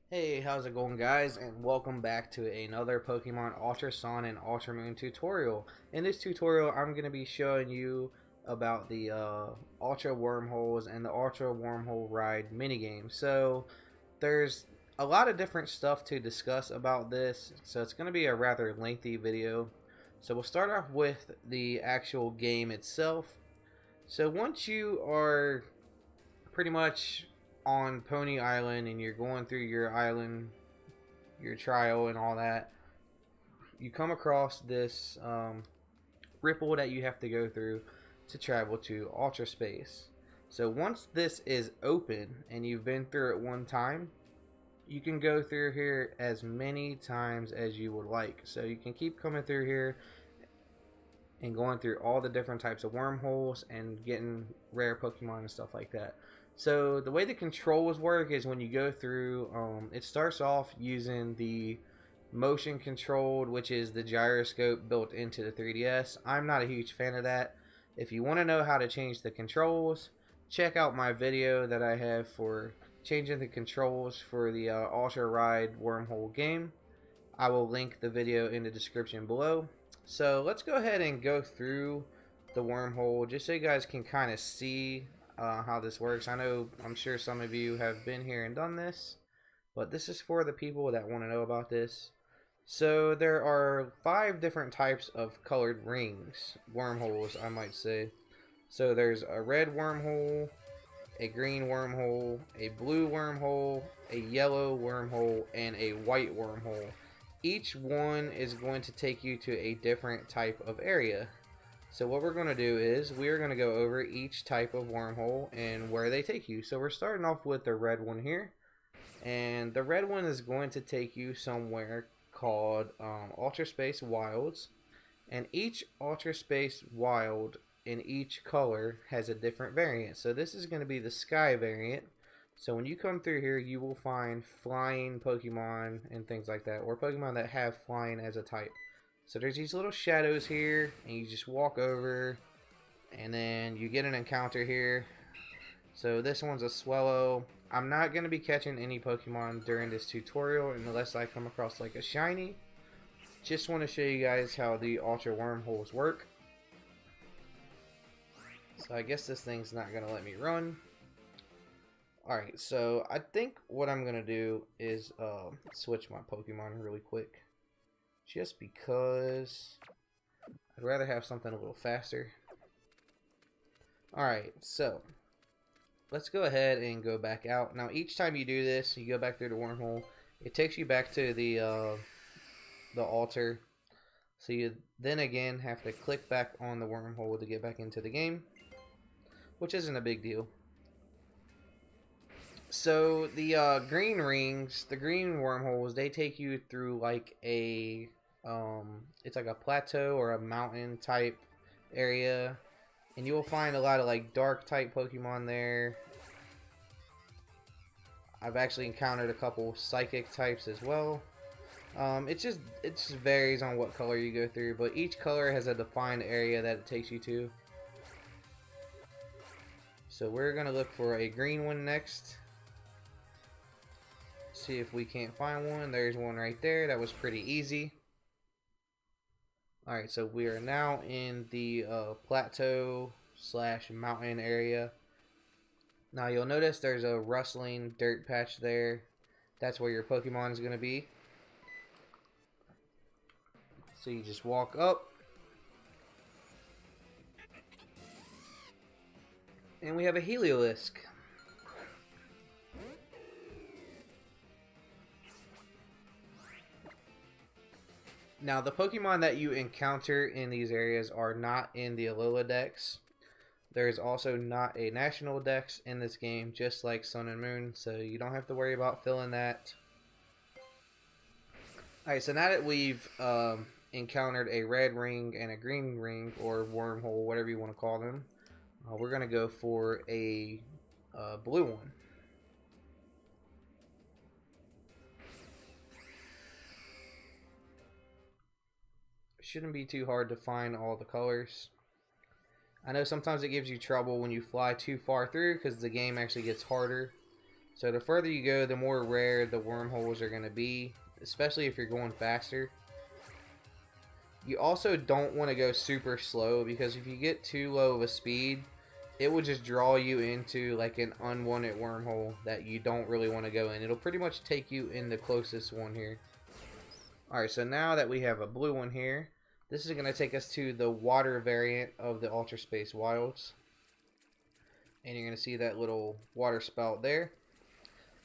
Hey, how's it going, guys? And welcome back to another Pokemon Ultra Sun and Ultra Moon tutorial. In this tutorial, I'm going to be showing you about the Ultra Wormholes and the Ultra Wormhole Ride minigame. So, there's a lot of different stuff to discuss about this, so it's going to be a rather lengthy video. So, we'll start off with the actual game itself. So, once you are pretty much on Pony Island and you're going through your island, your trial and all that, you come across this ripple that you have to go through to travel to Ultra Space. So once this is open and you've been through it one time, you can go through here as many times as you would like. So you can keep coming through here and going through all the different types of wormholes and getting rare Pokemon and stuff like that. So the way the controls work is when you go through, it starts off using the motion controlled, which is the gyroscope built into the 3DS. I'm not a huge fan of that. If you want to know how to change the controls, check out my video that I have for changing the controls for the Ultra Ride Wormhole game. I will link the video in the description below. So let's go ahead and go through the wormhole just so you guys can kind of see how this works. I'm sure some of you have been here and done this, but this is for the people that want to know about this. So there are 5 different types of colored rings, wormholes I might say. So there's a red wormhole, a green wormhole, a blue wormhole, a yellow wormhole, and a white wormhole. Each one is going to take you to a different type of area. So what we're going to do is we're going to go over each type of wormhole and where they take you. So we're starting off with the red one here. And the red one is going to take you somewhere called Ultra Space Wilds. And each Ultra Space Wild in each color has a different variant. So this is going to be the Sky variant. So when you come through here, you will find flying Pokemon and things like that. Or Pokemon that have flying as a type. So there's these little shadows here, and you just walk over, and then you get an encounter here. So this one's a Swellow. I'm not going to be catching any Pokemon during this tutorial unless I come across like a shiny. Just want to show you guys how the Ultra Wormholes work. So I guess this thing's not going to let me run. Alright, so I think what I'm going to do is switch my Pokemon really quick. Just because I'd rather have something a little faster. Alright, so let's go ahead and go back out. Now each time you do this, you go back through the wormhole, it takes you back to the altar. So you then again have to click back on the wormhole to get back into the game, which isn't a big deal. So the green rings, the green wormholes, they take you through like a it's like a plateau or a mountain type area, and you will find a lot of like dark type Pokemon there. I've actually encountered a couple psychic types as well. It just varies on what color you go through, but each color has a defined area that it takes you to. So we're gonna look for a green one next. See if we can't find one. There's one right there. That was pretty easy. Alright, so we are now in the plateau / mountain area. Now you'll notice there's a rustling dirt patch there. That's where your Pokemon is going to be. So you just walk up. And we have a Heliolisk. Now, the Pokemon that you encounter in these areas are not in the Alola Dex. There is also not a National Dex in this game, just like Sun and Moon, so you don't have to worry about filling that. Alright, so now that we've encountered a red ring and a green ring, or wormhole, whatever you want to call them, we're going to go for a blue one. Shouldn't be too hard to find all the colors. I know sometimes it gives you trouble when you fly too far through because the game actually gets harder. So the further you go, the more rare the wormholes are going to be, especially if you're going faster. You also don't want to go super slow because if you get too low of a speed, it will just draw you into like an unwanted wormhole that you don't really want to go in. It'll pretty much take you in the closest one here. Alright, so now that we have a blue one here, this is going to take us to the water variant of the Ultra Space Wilds. And you're going to see that little water spout there.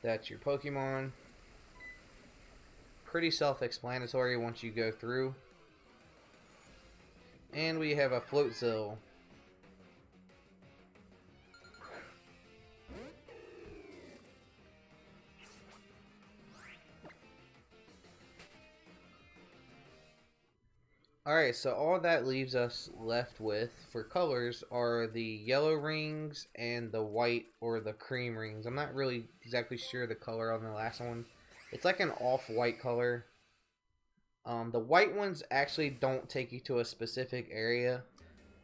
That's your Pokemon. Pretty self-explanatory once you go through. And we have a Floatzel. Alright, so all that leaves us left with for colors are the yellow rings and the white or the cream rings. I'm not really exactly sure the color on the last one. It's like an off-white color. The white ones actually don't take you to a specific area.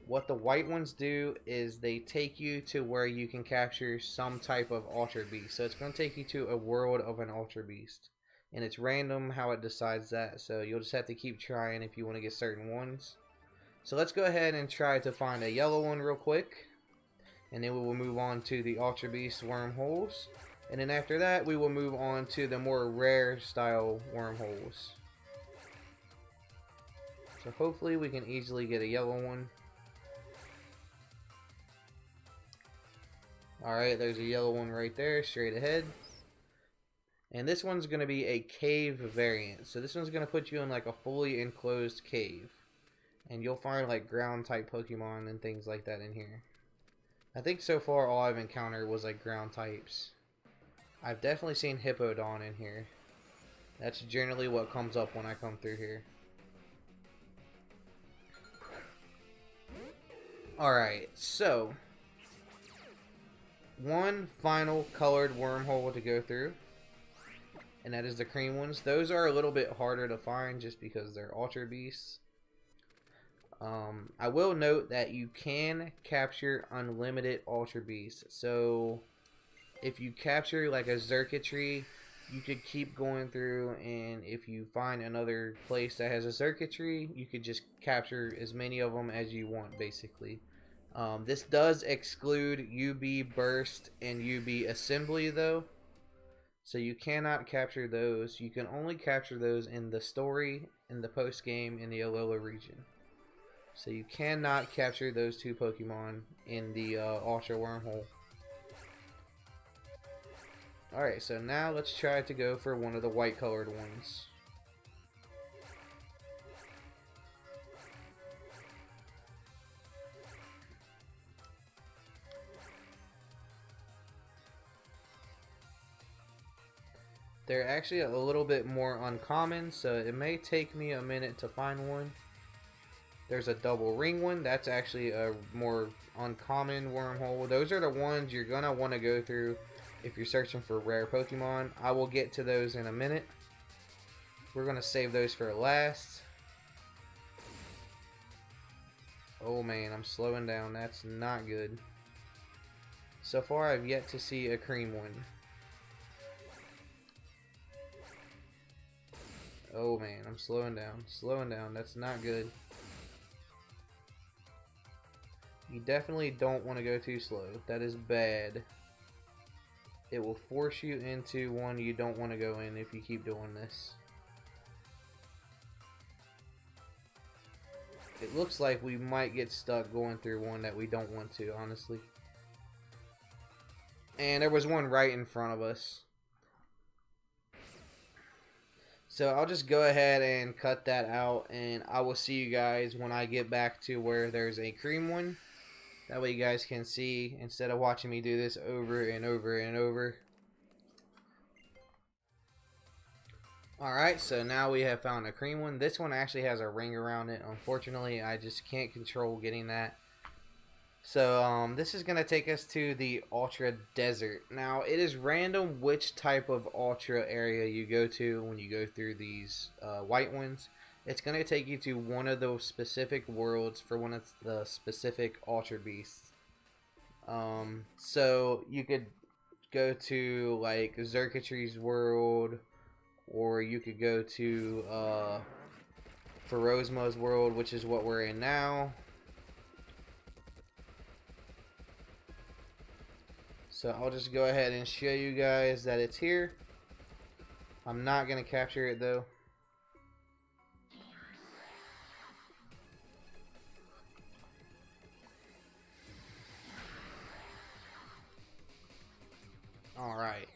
What the white ones do is they take you to where you can capture some type of Ultra Beast. So it's going to take you to a world of an Ultra Beast. And it's random how it decides that, so you'll just have to keep trying if you want to get certain ones. So let's go ahead and try to find a yellow one real quick. And then we will move on to the Ultra Beast wormholes. And then after that, we will move on to the more rare style wormholes. So hopefully we can easily get a yellow one. Alright, there's a yellow one right there, straight ahead. And this one's going to be a cave variant. So this one's going to put you in like a fully enclosed cave. And you'll find like ground type Pokemon and things like that in here. I think so far all I've encountered was like ground types. I've definitely seen Hippowdon in here. That's generally what comes up when I come through here. Alright, so one final colored wormhole to go through. And that is the cream ones. Those are a little bit harder to find just because they're Ultra Beasts. I will note that you can capture unlimited Ultra Beasts. So if you capture like a Xurkitree, you could keep going through, and if you find another place that has a Xurkitree, you could just capture as many of them as you want basically. This does exclude UB Burst and UB Assembly though. So you cannot capture those. You can only capture those in the story, in the post game, in the Alola region. So you cannot capture those two Pokemon in the Ultra Wormhole. Alright, so now let's try to go for one of the white colored ones. They're actually a little bit more uncommon, so it may take me a minute to find one. There's a double ring one. That's actually a more uncommon wormhole. Those are the ones you're going to want to go through if you're searching for rare Pokemon. I will get to those in a minute. We're going to save those for last. Oh man, I'm slowing down. That's not good. So far, I've yet to see a cream one. Oh man, I'm slowing down. Slowing down. That's not good. You definitely don't want to go too slow. That is bad. It will force you into one you don't want to go in if you keep doing this. It looks like we might get stuck going through one that we don't want to, honestly. And there was one right in front of us. So I'll just go ahead and cut that out, and I will see you guys when I get back to where there's a cream one. That way you guys can see instead of watching me do this over and over and over. Alright, so now we have found a cream one. This one actually has a ring around it. Unfortunately, I just can't control getting that. So this is going to take us to the Ultra Desert. Now, it is random which type of Ultra area you go to when you go through these white ones. it's going to take you to one of those specific worlds for one of the specific Ultra Beasts. So you could go to like Xurkitry's world, or you could go to Ferozma's world, which is what we're in now. So I'll just go ahead and show you guys that it's here. I'm not going to capture it though. Alright.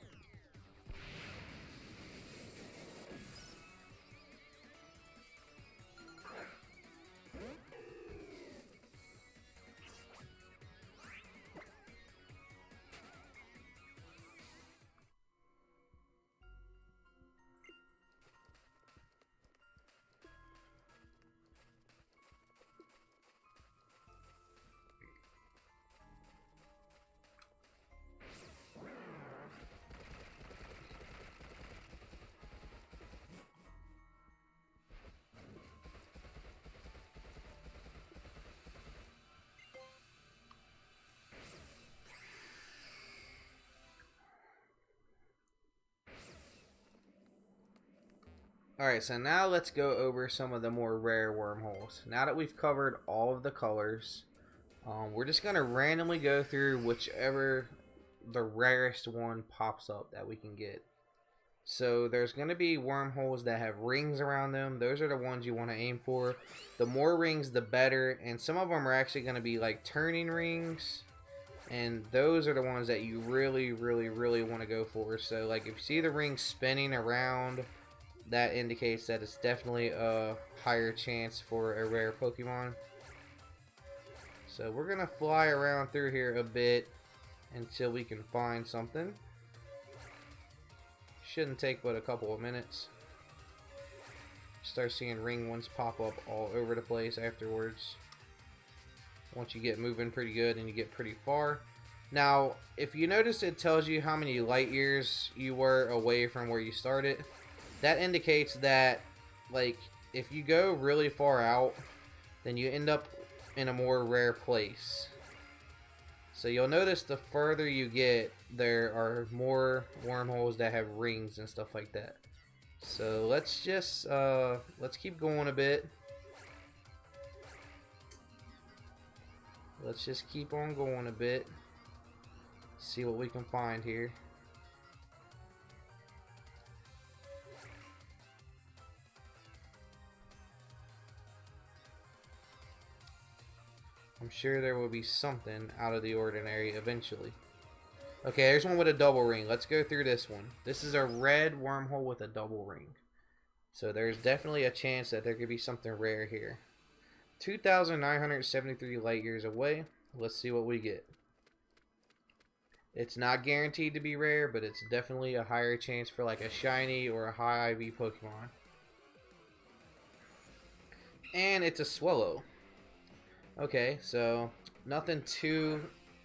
Alright, so now let's go over some of the more rare wormholes. Now that we've covered all of the colors, we're just going to randomly go through whichever the rarest one pops up that we can get. So there's going to be wormholes that have rings around them. Those are the ones you want to aim for. The more rings, the better. And some of them are actually going to be like turning rings. And those are the ones that you really want to go for. So like if you see the ring spinning around, that indicates that it's definitely a higher chance for a rare Pokemon. So we're gonna fly around through here a bit until we can find something. Shouldn't take but a couple of minutes. Start seeing ring ones pop up all over the place afterwards. Once you get moving pretty good and you get pretty far. Now, if you notice, it tells you how many light years you were away from where you started. That indicates that, like, if you go really far out, then you end up in a more rare place. So you'll notice the further you get, there are more wormholes that have rings and stuff like that. So let's just, let's keep going a bit. Let's just keep on going a bit. See what we can find here. I'm sure there will be something out of the ordinary eventually. Okay, there's one with a double ring. Let's go through this one. This is a red wormhole with a double ring. So there's definitely a chance that there could be something rare here. 2,973 light years away. Let's see what we get. It's not guaranteed to be rare, but it's definitely a higher chance for like a shiny or a high IV Pokemon. And it's a Swallow. Okay, so nothing too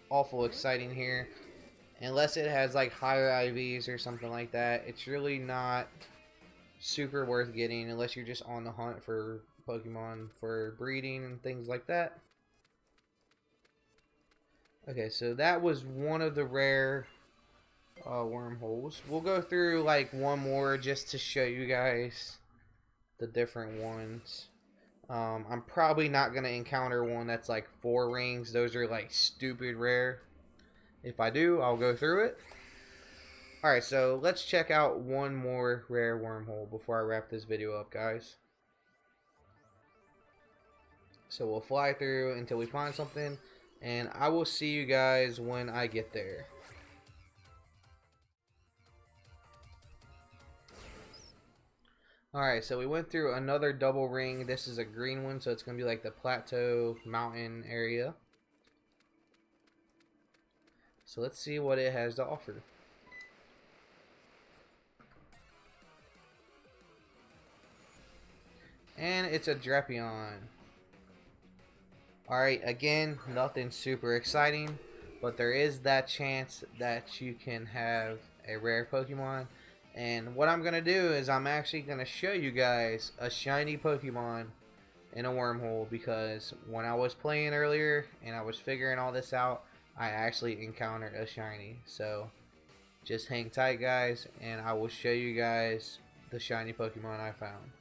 awful exciting here. Unless it has like higher IVs or something like that. It's really not super worth getting unless you're just on the hunt for Pokemon for breeding and things like that. Okay, so that was one of the rare wormholes. We'll go through like one more just to show you guys the different ones. I'm probably not going to encounter one that's like 4 rings. Those are like stupid rare. If I do, I'll go through it. Alright, so let's check out one more rare wormhole before I wrap this video up, guys. So we'll fly through until we find something, and I will see you guys when I get there. Alright, so we went through another double ring. This is a green one, so it's going to be like the plateau mountain area. So let's see what it has to offer. And it's a Drapion. Alright, again, nothing super exciting, but there is that chance that you can have a rare Pokemon. And what I'm gonna do is I'm actually gonna show you guys a shiny Pokemon in a wormhole, because when I was playing earlier and I was figuring all this out, I actually encountered a shiny. So just hang tight, guys, and I will show you guys the shiny Pokemon I found.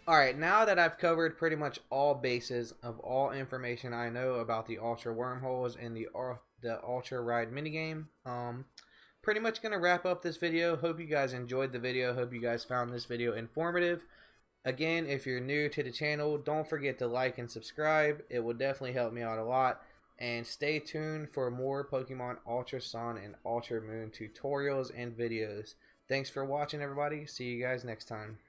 Alright, now that I've covered pretty much all bases of all information I know about the Ultra Wormholes and the Ultra Ride minigame, pretty much going to wrap up this video. Hope you guys enjoyed the video. Hope you guys found this video informative. Again, if you're new to the channel, don't forget to like and subscribe. It will definitely help me out a lot. And stay tuned for more Pokemon Ultra Sun and Ultra Moon tutorials and videos. Thanks for watching, everybody. See you guys next time.